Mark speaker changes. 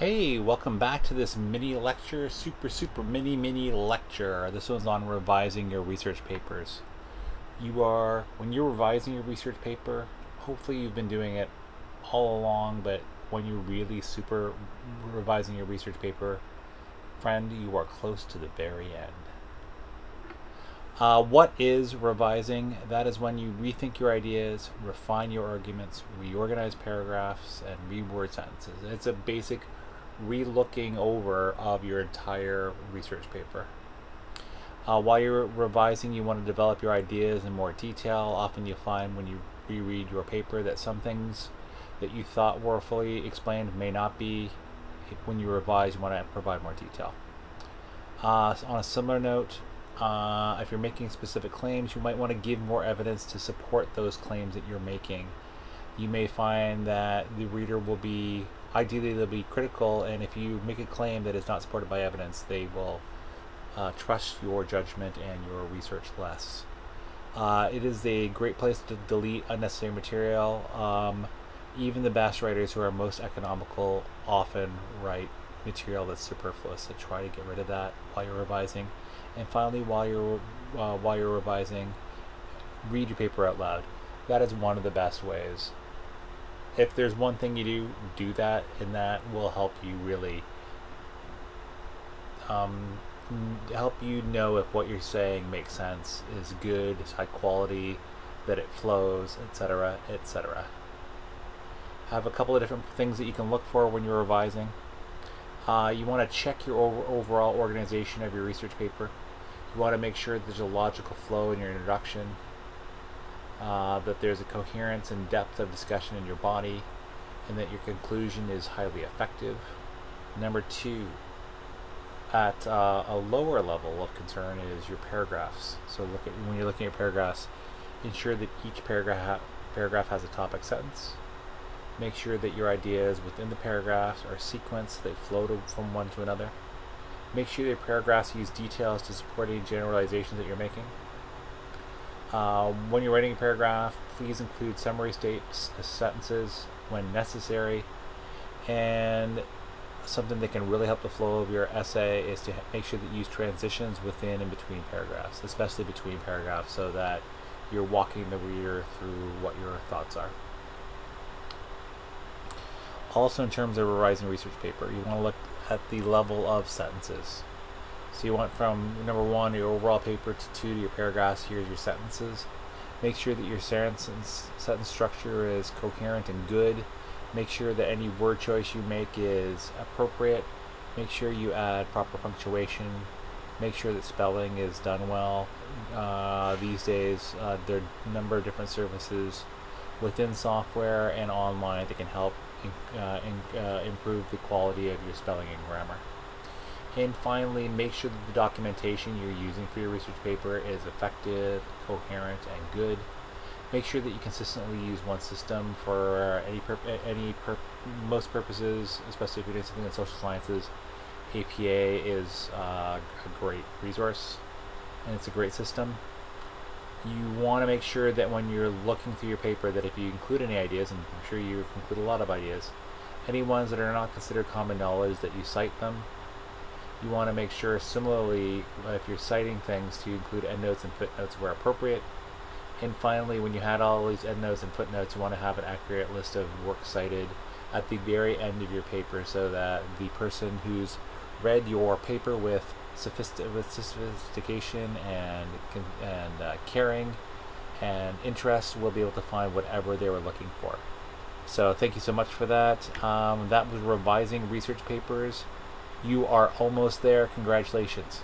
Speaker 1: Hey, welcome back to this mini lecture, super mini lecture. This one's on revising your research papers. When you're revising your research paper, hopefully you've been doing it all along, but when you're really super revising your research paper, friend, you are close to the very end. What is revising? That is when you rethink your ideas, refine your arguments, reorganize paragraphs, and reword sentences. It's a basic re-looking over of your entire research paper. While you're revising, you want to develop your ideas in more detail. Often you'll find when you reread your paper that some things that you thought were fully explained may not be. When you revise, you want to provide more detail. On a similar note, if you're making specific claims, you might want to give more evidence to support those claims that you're making. You may find that the reader will be, ideally they'll be critical, and if you make a claim that is not supported by evidence, they will trust your judgment and your research less. It is a great place to delete unnecessary material. Even the best writers who are most economical often write material that's superfluous, so try to get rid of that while you're revising. And finally, while you're revising, read your paper out loud. That is one of the best ways. If there's one thing you do that, and that will help you really help you know if what you're saying makes sense, is good, is high quality, that it flows, etc., etc. Have a couple of different things that you can look for when you're revising. You want to check your overall organization of your research paper. You want to make sure that there's a logical flow in your introduction, that there's a coherence and depth of discussion in your body, and that your conclusion is highly effective. Number two, at a lower level of concern is your paragraphs. So when you're looking at paragraphs, ensure that each paragraph has a topic sentence. Make sure that your ideas within the paragraphs are sequenced, they flow from one to another. Make sure your paragraphs use details to support any generalizations that you're making. When you're writing a paragraph, please include summary sentences when necessary. And something that can really help the flow of your essay is to make sure that you use transitions within and between paragraphs, especially between paragraphs, so that you're walking the reader through what your thoughts are. Also, in terms of revising research paper, you want to look at the level of sentences. So you want from number one, your overall paper, to two, to your paragraphs. Here's your sentences. Make sure that your sentence structure is coherent and good. Make sure that any word choice you make is appropriate. Make sure you add proper punctuation. Make sure that spelling is done well. These days, there are a number of different services within software and online that can help improve the quality of your spelling and grammar. And finally, make sure that the documentation you're using for your research paper is effective, coherent, and good. Make sure that you consistently use one system for most purposes, especially if you're doing something in social sciences. APA is a great resource, and it's a great system. You want to make sure that when you're looking through your paper, that if you include any ideas, and I'm sure you include a lot of ideas, any ones that are not considered common knowledge, that you cite them. You want to make sure, similarly, if you're citing things, to include endnotes and footnotes where appropriate. And finally, when you had all these endnotes and footnotes, you want to have an accurate list of works cited at the very end of your paper, so that the person who's read your paper with sophistication and caring and interest will be able to find whatever they were looking for. So thank you so much for that. That was revising research papers. You are almost there. Congratulations.